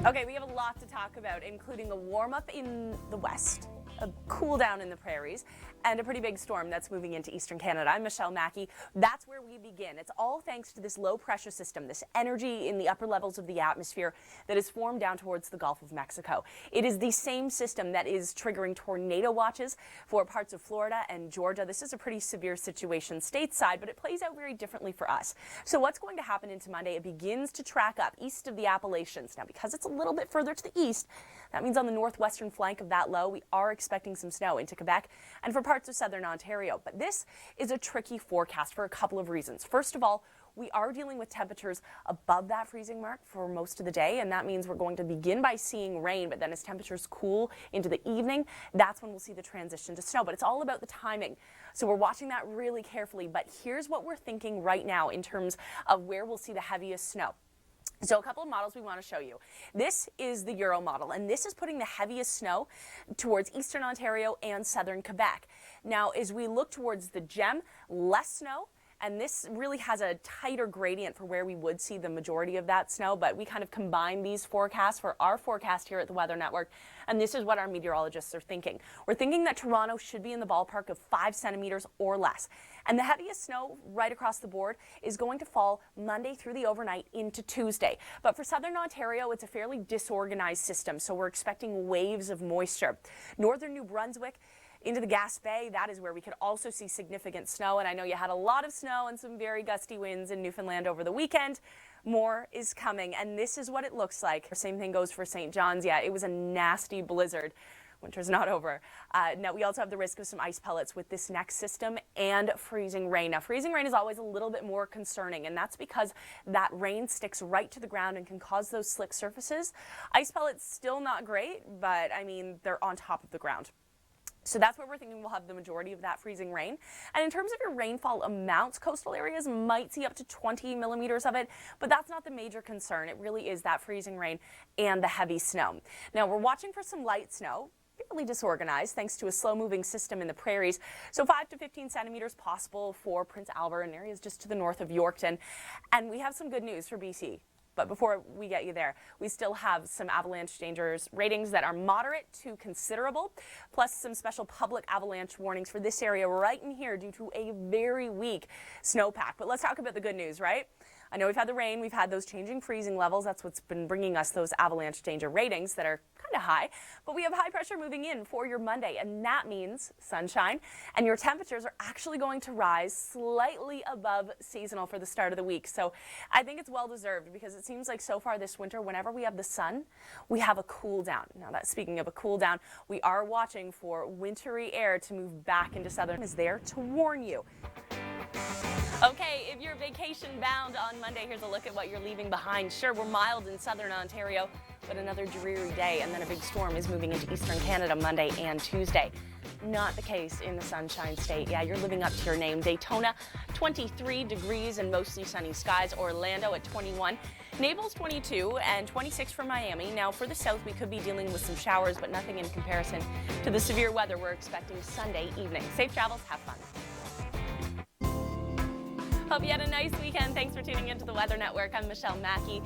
Okay, we have a lot to talk about, including a warm-up in the west, a cool down in the prairies, and a pretty big storm that's moving into eastern Canada. I'm Mackey. That's where we begin. It's all thanks to this low pressure system, this energy in the upper levels of the atmosphere that is formed down towards the Gulf of Mexico. It is the same system that is triggering tornado watches for parts of Florida and Georgia. This is a pretty severe situation stateside, but it plays out very differently for us. So what's going to happen into Monday? It begins to track up east of the Appalachians. Now, because it's a little bit further to the east, that means on the northwestern flank of that low, we are expecting some snow into Quebec and for parts of southern Ontario. But this is a tricky forecast for a couple of reasons. First of all, we are dealing with temperatures above that freezing mark for most of the day, and that means we're going to begin by seeing rain, but then as temperatures cool into the evening, that's when we'll see the transition to snow. But it's all about the timing. So we're watching that really carefully. But here's what we're thinking right now in terms of where we'll see the heaviest snow. So a couple of models we want to show you. This is the Euro model, and this is putting the heaviest snow towards eastern Ontario and southern Quebec. Now, as we look towards the GEM, less snow, and this really has a tighter gradient for where we would see the majority of that snow, but we kind of combine these forecasts for our forecast here at the Weather Network, and this is what our meteorologists are thinking. We're thinking that Toronto should be in the ballpark of 5 centimeters or less. And the heaviest snow right across the board is going to fall Monday through the overnight into Tuesday. But for southern Ontario, it's a fairly disorganized system, so we're expecting waves of moisture. Northern New Brunswick into the Gaspé, that is where we could also see significant snow. And I know you had a lot of snow and some very gusty winds in Newfoundland over the weekend. More is coming, and this is what it looks like. The same thing goes for St. John's. Yeah, it was a nasty blizzard. Winter's not over. Now, we also have the risk of some ice pellets with this next system and freezing rain. Now, freezing rain is always a little bit more concerning, and that's because that rain sticks right to the ground and can cause those slick surfaces. Ice pellets still not great, but I mean, they're on top of the ground. So that's where we're thinking we'll have the majority of that freezing rain. And in terms of your rainfall amounts, coastal areas might see up to 20 millimeters of it, but that's not the major concern. It really is that freezing rain and the heavy snow. Now, we're watching for some light snow. Fairly disorganized thanks to a slow-moving system in the prairies. So 5 to 15 centimeters possible for Prince Albert and areas just to the north of Yorkton. And we have some good news for BC. But before we get you there, we still have some avalanche dangers ratings that are moderate to considerable, plus some special public avalanche warnings for this area right in here due to a very weak snowpack. But let's talk about the good news, right? I know we've had the rain, we've had those changing freezing levels. That's what's been bringing us those avalanche danger ratings that are kind of high. But we have high pressure moving in for your Monday, and that means sunshine. And your temperatures are actually going to rise slightly above seasonal for the start of the week. So I think it's well deserved because it seems like so far this winter, whenever we have the sun, we have a cool down. Now, that speaking of a cool down, we are watching for wintry air to move back into southern. Is there to warn you. Okay, if you're vacation bound on Monday, here's a look at what you're leaving behind. Sure, we're mild in southern Ontario, but another dreary day, and then a big storm is moving into eastern Canada Monday and Tuesday. Not the case in the Sunshine State. Yeah, you're living up to your name. Daytona, 23 degrees and mostly sunny skies. Orlando at 21. Naples, 22, and 26 for Miami. Now, for the south, we could be dealing with some showers, but nothing in comparison to the severe weather we're expecting Sunday evening. Safe travels. Have fun. Hope you had a nice weekend. Thanks for tuning into the Weather Network. I'm Mackey.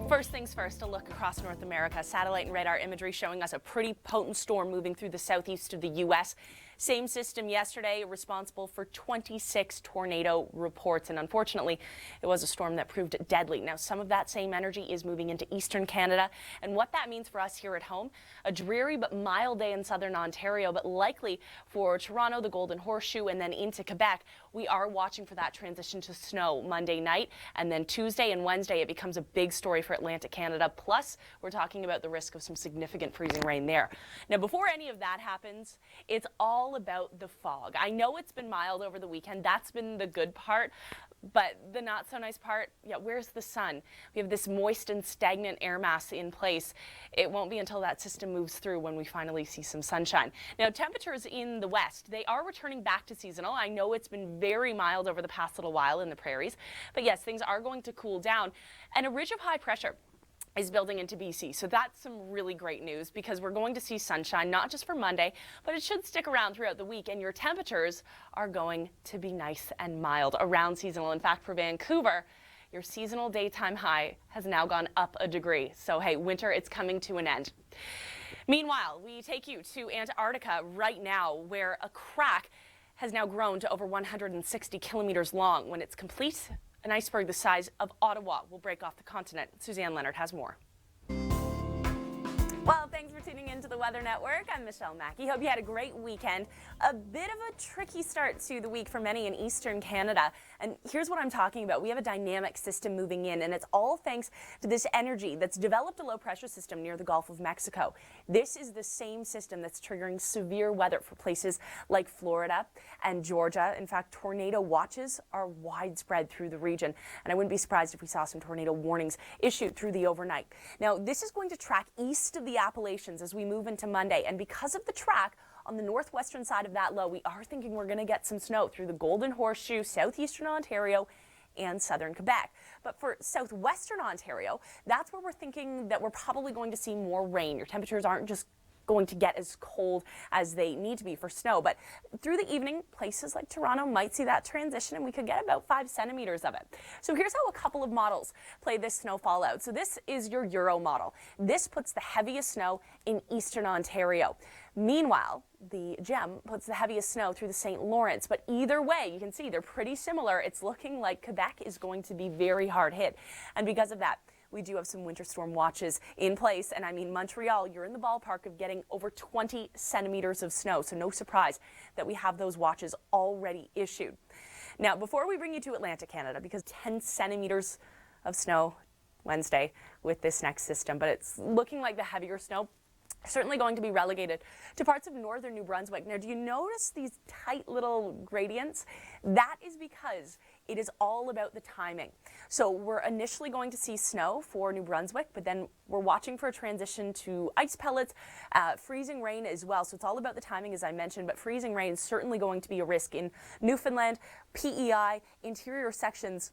First things first, a look across North America. Satellite and radar imagery showing us a pretty potent storm moving through the southeast of the U.S. Same system yesterday, responsible for 26 tornado reports. And unfortunately, it was a storm that proved deadly. Now, some of that same energy is moving into eastern Canada. And what that means for us here at home, a dreary but mild day in southern Ontario, but likely for Toronto, the Golden Horseshoe, and then into Quebec. We are watching for that transition to snow Monday night. And then Tuesday and Wednesday, it becomes a big story for Atlantic Canada. Plus, we're talking about the risk of some significant freezing rain there. Now, before any of that happens, it's all about the fog. I know it's been mild over the weekend. That's been the good part. But the not so nice part, yeah, where's the sun? We have this moist and stagnant air mass in place. It won't be until that system moves through when we finally see some sunshine. Now, temperatures in the west, they are returning back to seasonal. I know it's been very mild over the past little while in the prairies. But yes, things are going to cool down. And a ridge of high pressure is building into BC. So that's some really great news because we're going to see sunshine, not just for Monday, but it should stick around throughout the week, and your temperatures are going to be nice and mild around seasonal. In fact, for Vancouver, your seasonal daytime high has now gone up a degree. So hey, winter, it's coming to an end. Meanwhile, we take you to Antarctica right now, where a crack has now grown to over 160 kilometers long. When it's complete, an iceberg the size of Ottawa will break off the continent. Suzanne Leonard has more. Well, thanks for tuning in to the Weather Network. I'm Michelle Mackey. Hope you had a great weekend. A bit of a tricky start to the week for many in eastern Canada. And here's what I'm talking about. We have a dynamic system moving in, and it's all thanks to this energy that's developed a low pressure system near the Gulf of Mexico. This is the same system that's triggering severe weather for places like Florida and Georgia. In fact, tornado watches are widespread through the region, and I wouldn't be surprised if we saw some tornado warnings issued through the overnight. Now, this is going to track east of the Appalachians as we move into Monday, and because of the track on the northwestern side of that low, we are thinking we're going to get some snow through the Golden Horseshoe, southeastern Ontario, and southern Quebec. But for southwestern Ontario, that's where we're thinking that we're probably going to see more rain. Your temperatures aren't just going to get as cold as they need to be for snow, but through the evening, places like Toronto might see that transition, and we could get about 5 centimeters of it. So here's how a couple of models play this snowfall out. So this is your Euro model. This puts the heaviest snow in eastern Ontario. Meanwhile, the GEM puts the heaviest snow through the St. Lawrence, but either way, you can see they're pretty similar. It's looking like Quebec is going to be very hard hit, and because of that, we do have some winter storm watches in place, and I mean Montreal, you're in the ballpark of getting over 20 centimeters of snow, so no surprise that we have those watches already issued. Now, before we bring you to Atlantic Canada, because 10 centimeters of snow Wednesday with this next system, but it's looking like the heavier snow certainly going to be relegated to parts of northern New Brunswick. Now, do you notice these tight little gradients? That is because it is all about the timing. So we're initially going to see snow for New Brunswick, but then we're watching for a transition to ice pellets, freezing rain as well. So it's all about the timing, as I mentioned, but freezing rain is certainly going to be a risk in Newfoundland, PEI, interior sections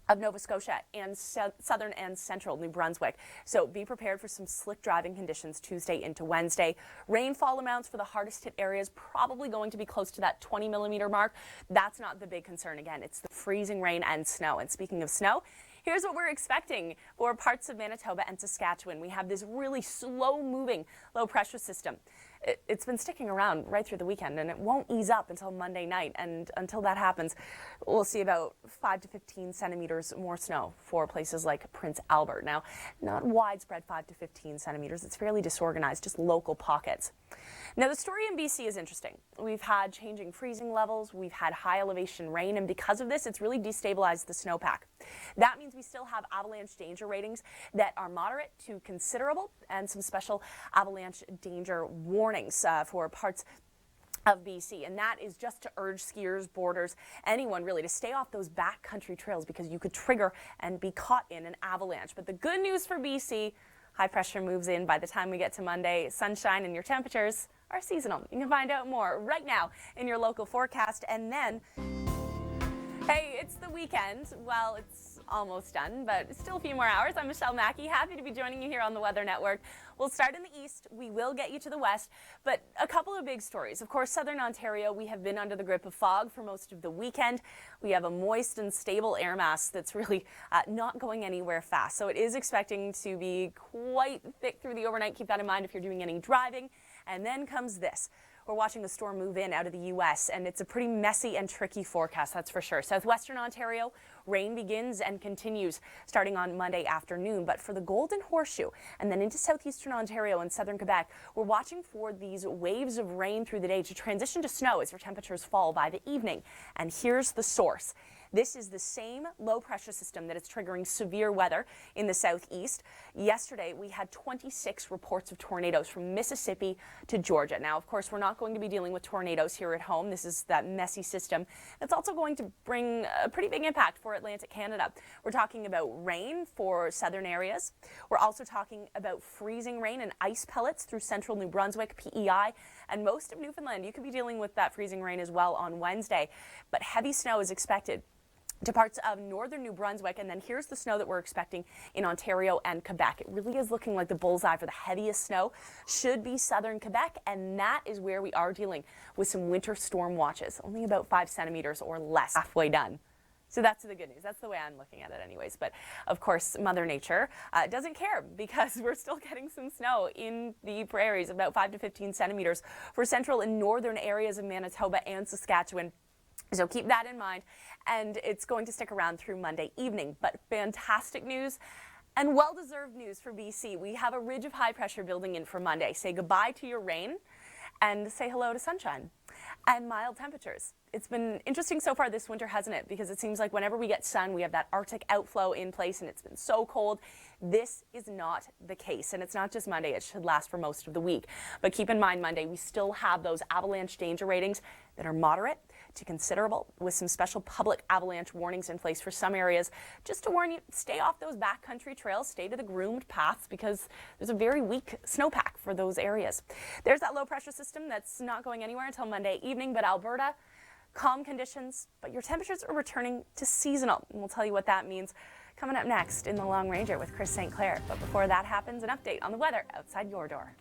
of Nova Scotia, and southern and central New Brunswick. So be prepared for some slick driving conditions Tuesday into Wednesday. Rainfall amounts for the hardest hit areas probably going to be close to that 20 millimeter mark. That's not the big concern. Again, it's the freezing rain and snow. And speaking of snow, here's what we're expecting for parts of Manitoba and Saskatchewan. We have this really slow moving low pressure system. It's been sticking around right through the weekend, and it won't ease up until Monday night. And until that happens, we'll see about 5 to 15 centimeters more snow for places like Prince Albert. Now, not widespread 5 to 15 centimeters. It's fairly disorganized, just local pockets. Now, the story in BC is interesting. We've had changing freezing levels. We've had high elevation rain, and because of this, it's really destabilized the snowpack. That means we still have avalanche danger ratings that are moderate to considerable, and some special avalanche danger warnings for parts of BC, and that is just to urge skiers, boarders, anyone really to stay off those backcountry trails, because you could trigger and be caught in an avalanche. But the good news for BC, high pressure moves in by the time we get to Monday. Sunshine, and your temperatures are seasonal. You can find out more right now in your local forecast. And then, hey, it's the weekend. Well, it's almost done, but still a few more hours. I'm Michelle Mackey, happy to be joining you here on the Weather Network. We'll start in the east. We will get you to the west, but a couple of big stories. Of course, southern Ontario, we have been under the grip of fog for most of the weekend. We have a moist and stable air mass that's really not going anywhere fast. So it is expecting to be quite thick through the overnight. Keep that in mind if you're doing any driving. And then comes this. We're watching the storm move in out of the U.S., and it's a pretty messy and tricky forecast, that's for sure. Southwestern Ontario, rain begins and continues starting on Monday afternoon. But for the Golden Horseshoe and then into southeastern Ontario and southern Quebec, we're watching for these waves of rain through the day to transition to snow as your temperatures fall by the evening. And here's the source. This is the same low pressure system that is triggering severe weather in the southeast. Yesterday, we had 26 reports of tornadoes from Mississippi to Georgia. Now, of course, we're not going to be dealing with tornadoes here at home. This is that messy system. It's also going to bring a pretty big impact for Atlantic Canada. We're talking about rain for southern areas. We're also talking about freezing rain and ice pellets through central New Brunswick, PEI, and most of Newfoundland. You could be dealing with that freezing rain as well on Wednesday, but heavy snow is expected to parts of northern New Brunswick, and then here's the snow that we're expecting in Ontario and Quebec. It really is looking like the bullseye for the heaviest snow should be southern Quebec, and that is where we are dealing with some winter storm watches, only about 5 centimeters or less. Halfway done. So that's the good news. That's the way I'm looking at it anyways. But of course, Mother Nature doesn't care because we're still getting some snow in the prairies, about 5 to 15 centimeters for central and northern areas of Manitoba and Saskatchewan. So keep that in mind, and it's going to stick around through Monday evening. But fantastic news and well-deserved news for BC. We have a ridge of high pressure building in for Monday. Say goodbye to your rain and say hello to sunshine and mild temperatures. It's been interesting so far this winter, hasn't it? Because it seems like whenever we get sun, we have that Arctic outflow in place, and it's been so cold. This is not the case, and it's not just Monday. It should last for most of the week. But keep in mind, Monday, we still have those avalanche danger ratings that are moderate to considerable, with some special public avalanche warnings in place for some areas. Just to warn you, stay off those backcountry trails, stay to the groomed paths, because there's a very weak snowpack for those areas. There's that low pressure system that's not going anywhere until Monday evening, but Alberta, calm conditions, but your temperatures are returning to seasonal, and we'll tell you what that means coming up next in the Long Ranger with Chris St. Clair. But before that happens, an update on the weather outside your door.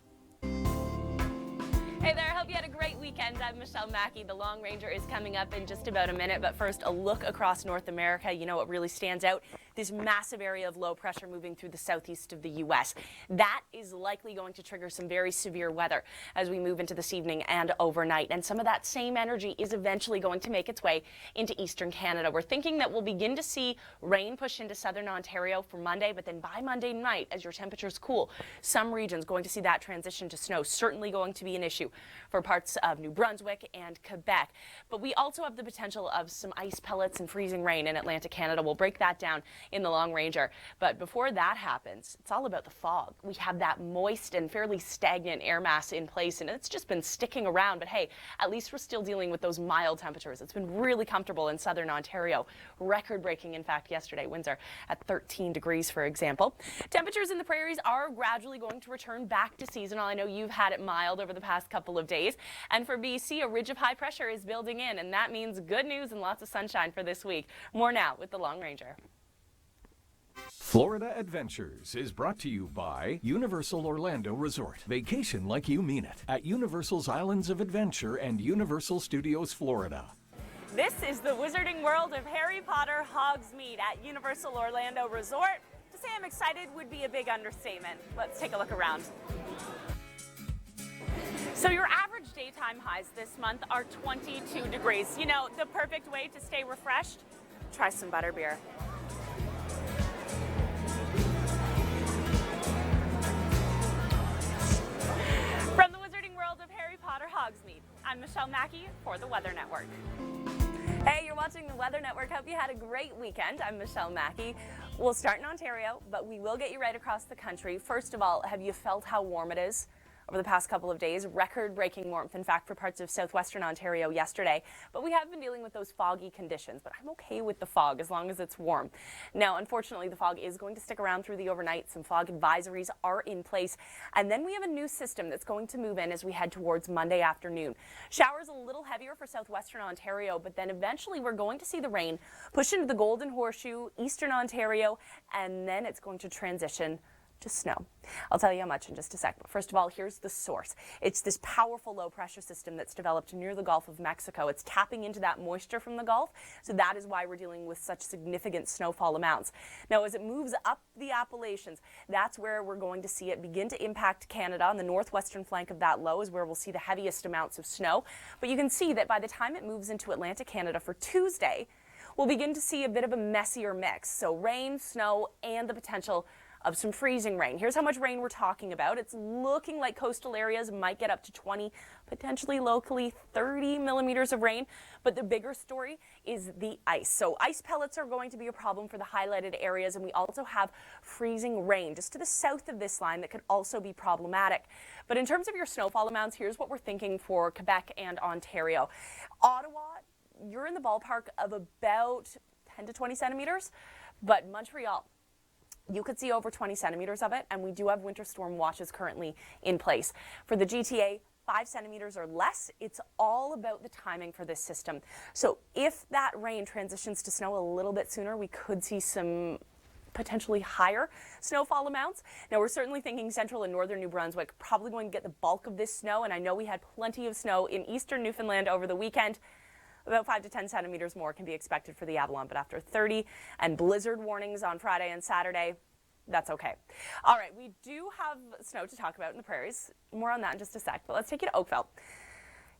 Hey there, I hope you had a great weekend. I'm Michelle Mackey. The Long Ranger is coming up in just about a minute, but first a look across North America. You know what really stands out? This massive area of low pressure moving through the southeast of the U.S. That is likely going to trigger some very severe weather as we move into this evening and overnight. And some of that same energy is eventually going to make its way into eastern Canada. We're thinking that we'll begin to see rain push into southern Ontario for Monday, but then by Monday night, as your temperatures cool, some regions going to see that transition to snow. Certainly going to be an issue for parts of New Brunswick and Quebec. But we also have the potential of some ice pellets and freezing rain in Atlantic Canada. We'll break that down in the Long Ranger. But before that happens, it's all about the fog. We have that moist and fairly stagnant air mass in place, and it's just been sticking around. But hey, at least we're still dealing with those mild temperatures. It's been really comfortable in southern Ontario. Record-breaking, in fact, yesterday. Windsor at 13 degrees, for example. Temperatures in the prairies are gradually going to return back to seasonal. I know you've had it mild over the past couple of days. And for BC, a ridge of high pressure is building in, and that means good news and lots of sunshine for this week. More now with the Long Ranger. Florida Adventures is brought to you by Universal Orlando Resort. Vacation like you mean it at Universal's Islands of Adventure and Universal Studios Florida. This is the Wizarding World of Harry Potter Hogsmeade at Universal Orlando Resort. To say I'm excited would be a big understatement. Let's take a look around. So your average daytime highs this month are 22 degrees. You know, the perfect way to stay refreshed? Try some butterbeer. From the Wizarding World of Harry Potter Hogsmeade, I'm Michelle Mackey for the Weather Network. Hey, you're watching the Weather Network. Hope you had a great weekend. I'm Michelle Mackey. We'll start in Ontario, but we will get you right across the country. First of all, have you felt how warm it is? Over the past couple of days, record-breaking warmth, in fact, for parts of southwestern Ontario yesterday. But we have been dealing with those foggy conditions, but I'm okay with the fog as long as it's warm. Now, unfortunately, the fog is going to stick around through the overnight. Some fog advisories are in place. And then we have a new system that's going to move in as we head towards Monday afternoon. Showers a little heavier for southwestern Ontario, but then eventually we're going to see the rain push into the Golden Horseshoe, eastern Ontario, and then it's going to transition to snow. I'll tell you how much in just a sec. But first of all, here's the source. It's this powerful low pressure system that's developed near the Gulf of Mexico. It's tapping into that moisture from the Gulf, so that is why we're dealing with such significant snowfall amounts. Now, as it moves up the Appalachians, that's where we're going to see it begin to impact Canada. On the northwestern flank of that low is where we'll see the heaviest amounts of snow. But you can see that by the time it moves into Atlantic Canada for Tuesday, we'll begin to see a bit of a messier mix. So rain, snow, and the potential of some freezing rain. Here's how much rain we're talking about. It's looking like coastal areas might get up to 20, potentially locally 30 millimeters of rain. But the bigger story is the ice. So ice pellets are going to be a problem for the highlighted areas, and we also have freezing rain just to the south of this line that could also be problematic. But in terms of your snowfall amounts, here's what we're thinking for Quebec and Ontario. Ottawa, you're in the ballpark of about 10 to 20 centimeters, but Montreal, you could see over 20 centimeters of it, and we do have winter storm watches currently in place. For the GTA, 5 centimeters or less, it's all about the timing for this system. So if that rain transitions to snow a little bit sooner, we could see some potentially higher snowfall amounts. Now, we're certainly thinking central and northern New Brunswick probably going to get the bulk of this snow, and I know we had plenty of snow in eastern Newfoundland over the weekend. About 5 to 10 centimeters more can be expected for the Avalon, but after 30 and blizzard warnings on Friday and Saturday, that's okay. All right, we do have snow to talk about in the prairies. More on that in just a sec, but let's take you to Oakville.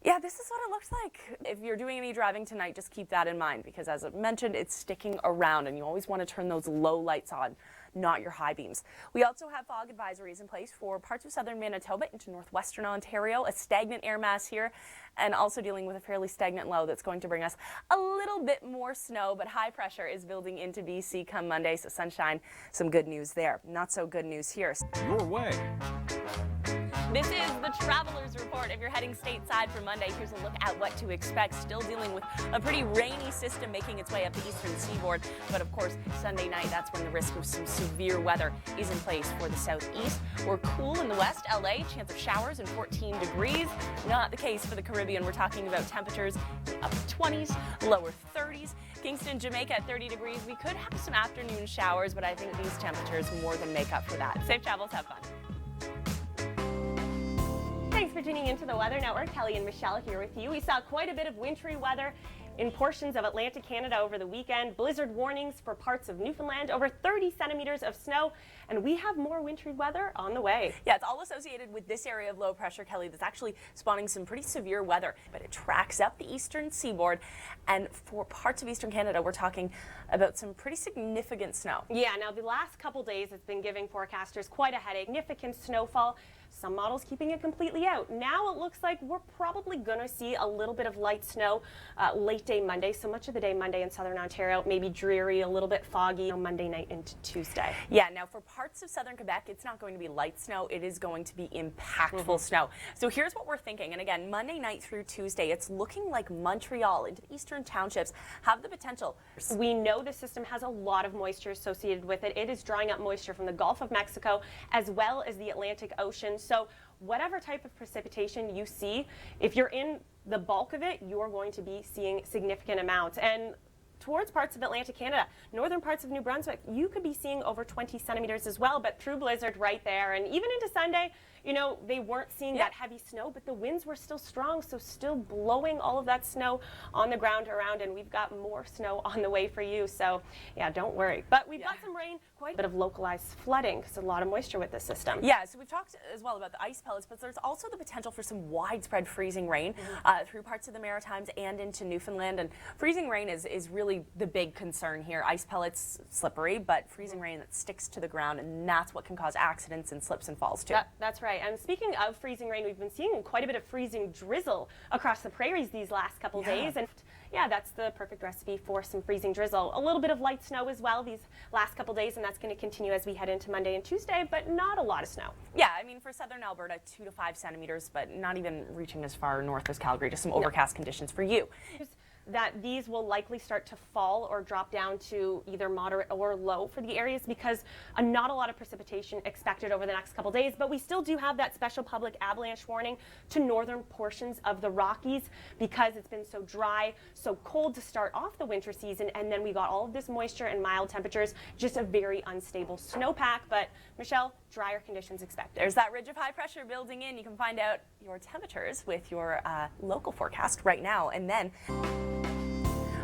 Yeah, this is what it looks like. If you're doing any driving tonight, just keep that in mind because as I mentioned, it's sticking around and you always want to turn those low lights on, not your high beams. We also have fog advisories in place for parts of southern Manitoba into northwestern Ontario, a stagnant air mass here, and also dealing with a fairly stagnant low that's going to bring us a little bit more snow, but high pressure is building into BC come Monday, so sunshine, some good news there. Not so good news here. Your way. This is the Traveler's Report. If you're heading stateside for Monday, here's a look at what to expect. Still dealing with a pretty rainy system making its way up the eastern seaboard. But of course, Sunday night, that's when the risk of some severe weather is in place for the southeast. We're cool in the west. LA, chance of showers and 14 degrees. Not the case for the Caribbean. We're talking about temperatures in the upper 20s, lower 30s. Kingston, Jamaica at 30 degrees. We could have some afternoon showers, but I think these temperatures more than make up for that. Safe travels, have fun. Thanks for tuning into the Weather Network. Kelly and Michelle here with you. We saw quite a bit of wintry weather in portions of Atlantic Canada over the weekend. Blizzard warnings for parts of Newfoundland, over 30 centimeters of snow, and we have more wintry weather on the way. Yeah, it's all associated with this area of low pressure, Kelly, that's actually spawning some pretty severe weather, but it tracks up the eastern seaboard, and for parts of eastern Canada, we're talking about some pretty significant snow. Yeah, now the last couple days it's been giving forecasters quite a headache. Significant snowfall. Some models keeping it completely out. Now it looks like we're probably going to see a little bit of light snow late day Monday. So much of the day Monday in southern Ontario, maybe dreary, a little bit foggy on Monday night into Tuesday. Yeah, now for parts of southern Quebec, it's not going to be light snow. It is going to be impactful snow. So here's what we're thinking. And again, Monday night through Tuesday, it's looking like Montreal into the eastern townships have the potential. We know the system has a lot of moisture associated with it. It is drawing up moisture from the Gulf of Mexico as well as the Atlantic Ocean. So whatever type of precipitation you see, if you're in the bulk of it, you're going to be seeing significant amounts. And towards parts of Atlantic Canada, northern parts of New Brunswick, you could be seeing over 20 centimeters as well, but true blizzard right there. And even into Sunday, you know, they weren't seeing that heavy snow, but the winds were still strong, so still blowing all of that snow on the ground around, and we've got more snow on the way for you. So, yeah, don't worry. But we've got some rain, quite a bit of localized flooding, because a lot of moisture with this system. Yeah, so we've talked as well about the ice pellets, but there's also the potential for some widespread freezing rain through parts of the Maritimes and into Newfoundland. And freezing rain is really the big concern here. Ice pellets, slippery, but freezing rain that sticks to the ground, and that's what can cause accidents and slips and falls too. That's right. And speaking of freezing rain, we've been seeing quite a bit of freezing drizzle across the prairies these last couple days. And yeah, that's the perfect recipe for some freezing drizzle. A little bit of light snow as well these last couple days, and that's going to continue as we head into Monday and Tuesday, but not a lot of snow. Yeah, I mean, for southern Alberta, 2 to 5 centimeters, but not even reaching as far north as Calgary. Just some overcast conditions for you. That these will likely start to fall or drop down to either moderate or low for the areas because not a lot of precipitation expected over the next couple days, but we still do have that special public avalanche warning to northern portions of the Rockies because it's been so dry, so cold to start off the winter season, and then we got all of this moisture and mild temperatures, just a very unstable snowpack. But Michelle, drier conditions expected. There's that ridge of high pressure building in. You can find out your temperatures with your local forecast right now, and then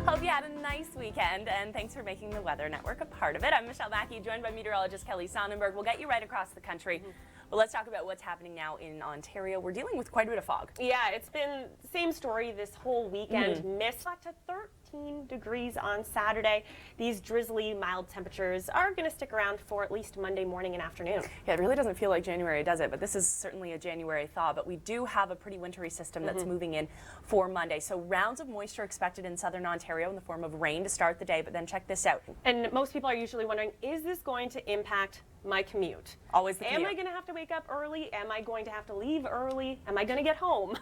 hope you had a nice weekend, and thanks for making the Weather Network a part of it. I'm Michelle Mackey, joined by meteorologist Kelly Sonnenberg. We'll get you right across the country. But let's talk about what's happening now in Ontario. We're dealing with quite a bit of fog. Yeah, it's been the same story this whole weekend. Mist got to 13 degrees on Saturday. These drizzly, mild temperatures are going to stick around for at least Monday morning and afternoon. Yeah, it really doesn't feel like January, does it? But this is certainly a January thaw. But we do have a pretty wintry system that's moving in for Monday. So rounds of moisture expected in southern Ontario in the form of rain to start the day. But then check this out. And most people are usually wondering, is this going to impact my commute? Always the commute. Am I going to have to wake up early? Am I going to have to leave early? Am I going to get home?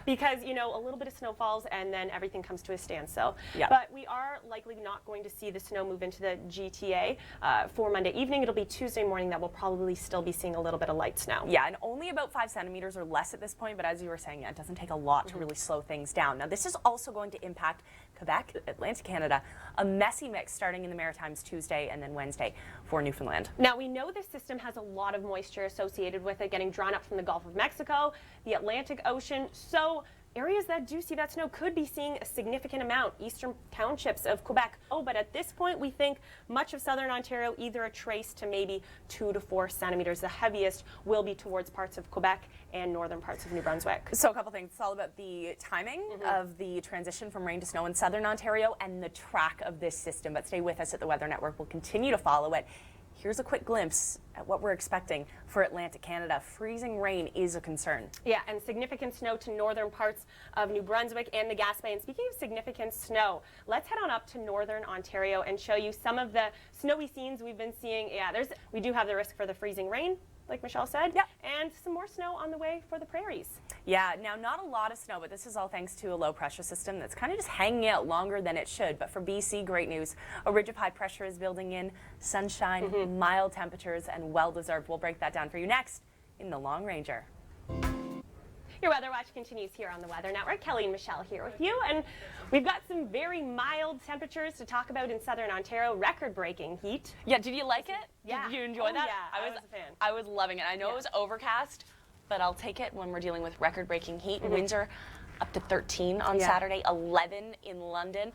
Because, you know, a little bit of snow falls and then everything comes to a standstill. But we are likely not going to see the snow move into the GTA for Monday evening. It'll be Tuesday morning that we'll probably still be seeing a little bit of light snow. Yeah, and only about 5 centimeters or less at this point, but as you were saying, it doesn't take a lot to really slow things down. Now, this is also going to impact Quebec, Atlantic Canada, a messy mix starting in the Maritimes Tuesday and then Wednesday for Newfoundland. Now, we know this system has a lot of moisture associated with it getting drawn up from the Gulf of Mexico, the Atlantic Ocean, so areas that do see that snow could be seeing a significant amount. Eastern townships of Quebec. Oh, but at this point, we think much of southern Ontario, either a trace to maybe 2 to 4 centimeters. The heaviest will be towards parts of Quebec and northern parts of New Brunswick. So a couple things. It's all about the timing of the transition from rain to snow in southern Ontario and the track of this system. But stay with us at the Weather Network. We'll continue to follow it. Here's a quick glimpse at what we're expecting for Atlantic Canada. Freezing rain is a concern. Yeah, and significant snow to northern parts of New Brunswick and the Gaspé. And speaking of significant snow, let's head on up to northern Ontario and show you some of the snowy scenes we've been seeing. Yeah, we do have the risk for the freezing rain, like Michelle said, and some more snow on the way for the prairies. Yeah, now not a lot of snow, but this is all thanks to a low pressure system that's kind of just hanging out longer than it should. But for BC, great news. A ridge of high pressure is building in, sunshine, mild temperatures, and well-deserved. We'll break that down for you next in the Long Ranger. Your Weather Watch continues here on the Weather Network. Kelly and Michelle here with you, and we've got some very mild temperatures to talk about in southern Ontario. Record-breaking heat. Yeah, did you like it? Yeah. Did you enjoy that? Yeah, I was a fan. I was loving it. I know it was overcast, but I'll take it when we're dealing with record-breaking heat. Winds are up to 13 on Saturday, 11 in London.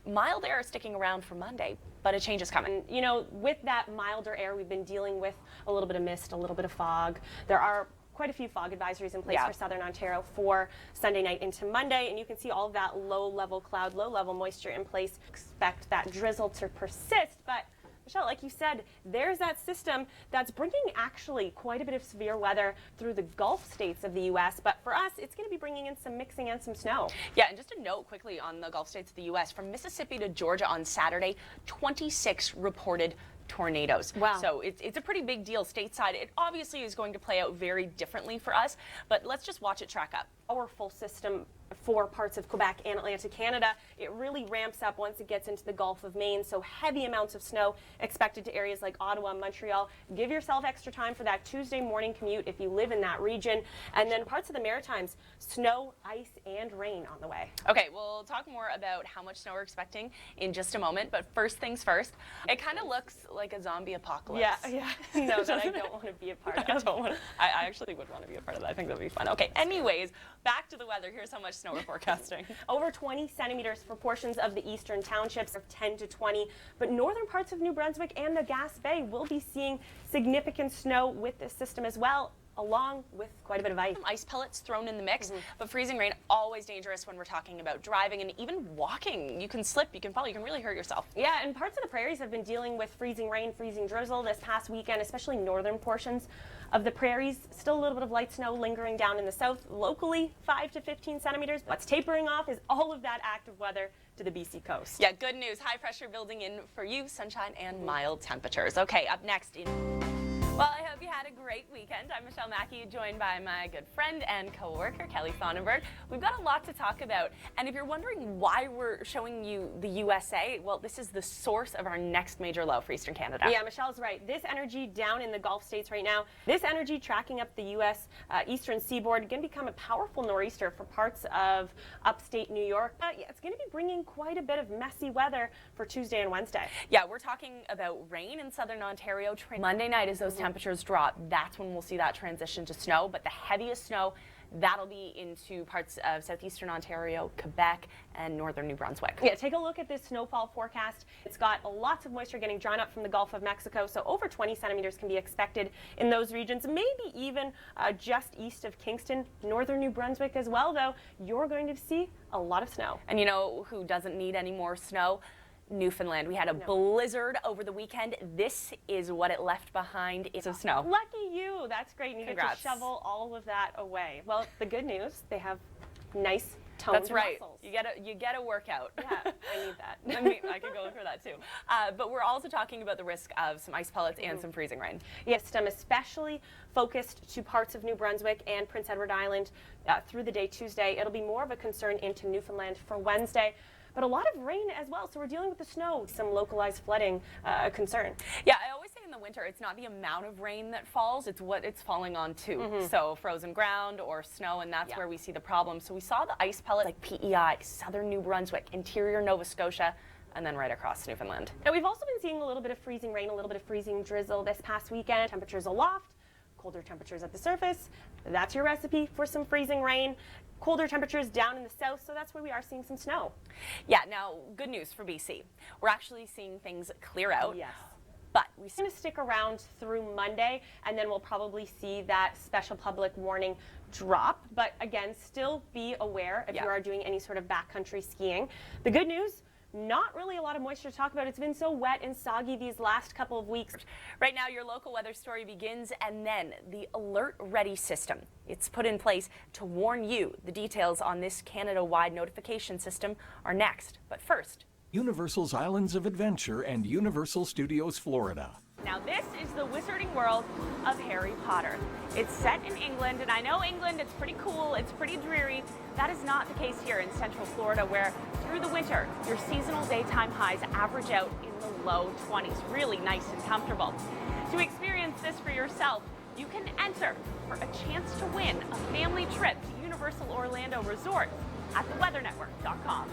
Mild air sticking around for Monday, but a change is coming. And, you know, with that milder air, we've been dealing with a little bit of mist, a little bit of fog. There are quite a few fog advisories in place for southern Ontario for Sunday night into Monday, and you can see all of that low-level cloud, low-level moisture in place. Expect that drizzle to persist, but Michelle, like you said, there's that system that's bringing actually quite a bit of severe weather through the Gulf states of the U.S., but for us, it's going to be bringing in some mixing and some snow. Yeah, and just a note quickly on the Gulf states of the U.S., from Mississippi to Georgia on Saturday, 26 reported tornadoes. Wow. So it's a pretty big deal stateside. It obviously is going to play out very differently for us, but let's just watch it track up. Powerful system for parts of Quebec and Atlantic Canada. It really ramps up once it gets into the Gulf of Maine, so heavy amounts of snow expected to areas like Ottawa, Montreal. Give yourself extra time for that Tuesday morning commute if you live in that region. And then parts of the Maritimes, snow, ice, and rain on the way. Okay, we'll talk more about how much snow we're expecting in just a moment, but first things first, it kind of looks like a zombie apocalypse. Yeah. No, that I don't want to be a part of. I actually would want to be a part of that. I think that would be fun. Okay, anyways, back to the weather. Here's how much snow we're forecasting. Over 20 centimeters for portions of the eastern townships, 10 to 20, but northern parts of New Brunswick and the Gaspé will be seeing significant snow with this system as well, along with quite a bit of ice. Ice pellets thrown in the mix, but freezing rain, always dangerous when we're talking about driving and even walking. You can slip, you can fall, you can really hurt yourself. Yeah, and parts of the prairies have been dealing with freezing rain, freezing drizzle this past weekend, especially northern portions of the prairies. Still a little bit of light snow lingering down in the south, locally 5 to 15 centimeters. What's tapering off is all of that active weather to the BC coast. Yeah, good news. High pressure building in for you, sunshine and mild temperatures. Okay, up next Well, I hope you had a great weekend. I'm Michelle Mackey, joined by my good friend and co-worker, Kelly Sonnenberg. We've got a lot to talk about, and if you're wondering why we're showing you the USA, well, this is the source of our next major low for Eastern Canada. Yeah, Michelle's right. This energy down in the Gulf states right now, this energy tracking up the U.S. Eastern seaboard, going to become a powerful nor'easter for parts of upstate New York. Yeah, it's going to be bringing quite a bit of messy weather for Tuesday and Wednesday. Yeah, we're talking about rain in southern Ontario. Monday night as those temperatures drop, that's when we'll see that transition to snow, but the heaviest snow, that'll be into parts of southeastern Ontario, Quebec, and northern New Brunswick. Yeah, take a look at this snowfall forecast. It's got lots of moisture getting drawn up from the Gulf of Mexico, so over 20 centimeters can be expected in those regions, maybe even just east of Kingston, northern New Brunswick as well, though. You're going to see a lot of snow. And you know who doesn't need any more snow? Newfoundland. We had a blizzard over the weekend. This is what it left behind. It's of snow. Lucky you. That's great. And you Congrats. get to shovel all of that away. Well, the good news, they have nice toned That's right. muscles. You get a workout. Yeah, I need that. I mean, I could go for that too. But we're also talking about the risk of some ice pellets and some freezing rain. Yes, I'm especially focused to parts of New Brunswick and Prince Edward Island through the day Tuesday. It'll be more of a concern into Newfoundland for Wednesday. But a lot of rain as well, so we're dealing with the snow, some localized flooding concern. Yeah, I always say in the winter, it's not the amount of rain that falls, it's what it's falling on to. So frozen ground or snow, and that's where we see the problem. So we saw the ice pellets like PEI, southern New Brunswick, interior Nova Scotia, and then right across Newfoundland. Now we've also been seeing a little bit of freezing rain, a little bit of freezing drizzle this past weekend. Temperatures aloft. colder temperatures at the surface. That's your recipe for some freezing rain. Colder temperatures down in the south, so that's where we are seeing some snow. Yeah, now good news for BC. We're actually seeing things clear out. Yes. But We're going to stick around through Monday, and then we'll probably see that special public warning drop. But again, still be aware if you are doing any sort of backcountry skiing. The good news, not really a lot of moisture to talk about. It's been so wet and soggy these last couple of weeks. Right now, your local weather story begins, and then the Alert Ready system. It's put in place to warn you. The details on this Canada-wide notification system are next. But first, Universal's Islands of Adventure and Universal Studios Florida. now this is the wizarding world of Harry Potter. It's set in England, and I know England, it's pretty cool, it's pretty dreary. That is not the case here in Central Florida, where through the winter, your seasonal daytime highs average out in the low 20s. Really nice and comfortable. To experience this for yourself, you can enter for a chance to win a family trip to Universal Orlando Resort at theweathernetwork.com.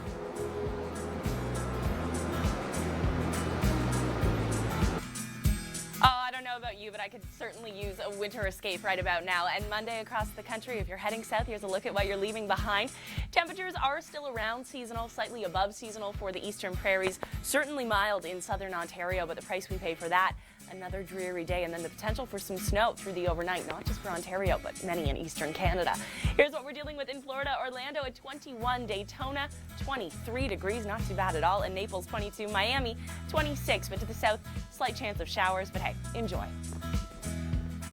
Oh, I don't know about you, but I could certainly use a winter escape right about now. And Monday across the country, if you're heading south, here's a look at what you're leaving behind. Temperatures are still around seasonal, slightly above seasonal for the eastern prairies. Certainly mild in southern Ontario, but the price we pay for that, another dreary day, and then the potential for some snow through the overnight, not just for Ontario, but many in eastern Canada. Here's what we're dealing with in Florida. Orlando at 21, Daytona 23 degrees, not too bad at all, and Naples 22, Miami 26, but to the south, slight chance of showers, but hey, enjoy.